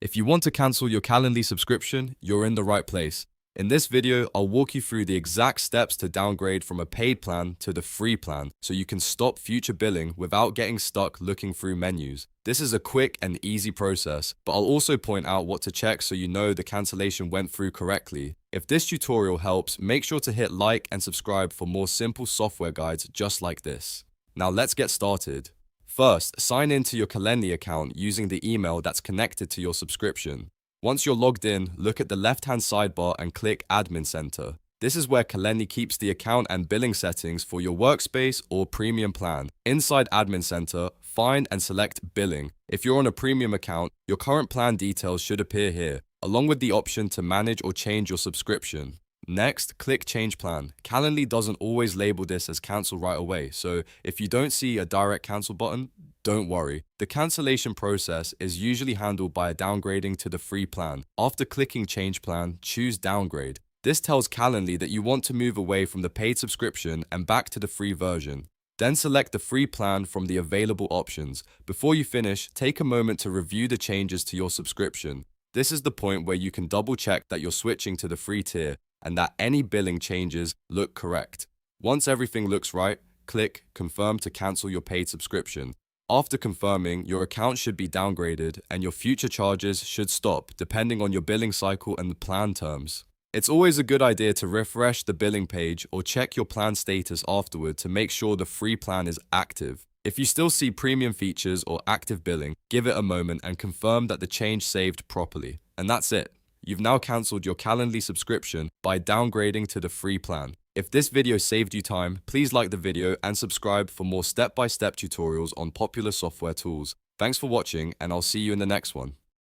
If you want to cancel your Calendly subscription, you're in the right place. In this video, I'll walk you through the exact steps to downgrade from a paid plan to the free plan so you can stop future billing without getting stuck looking through menus. This is a quick and easy process, but I'll also point out what to check so you know the cancellation went through correctly. If this tutorial helps, make sure to hit like and subscribe for more simple software guides just like this. Now let's get started. First, sign in to your Calendly account using the email that's connected to your subscription. Once you're logged in, look at the left-hand sidebar and click Admin Center. This is where Calendly keeps the account and billing settings for your workspace or premium plan. Inside Admin Center, find and select Billing. If you're on a premium account, your current plan details should appear here, along with the option to manage or change your subscription. Next, click Change Plan. Calendly doesn't always label this as cancel right away, so if you don't see a direct cancel button, don't worry. The cancellation process is usually handled by downgrading to the free plan. After clicking Change Plan, choose Downgrade. This tells Calendly that you want to move away from the paid subscription and back to the free version. Then select the free plan from the available options. Before you finish, take a moment to review the changes to your subscription. This is the point where you can double check that you're switching to the free tier and that any billing changes look correct. Once everything looks right, click Confirm to cancel your paid subscription. After confirming, your account should be downgraded and your future charges should stop depending on your billing cycle and the plan terms. It's always a good idea to refresh the billing page or check your plan status afterward to make sure the free plan is active. If you still see premium features or active billing, give it a moment and confirm that the change saved properly. And that's it. You've now cancelled your Calendly subscription by downgrading to the free plan. If this video saved you time, please like the video and subscribe for more step-by-step tutorials on popular software tools. Thanks for watching, and I'll see you in the next one.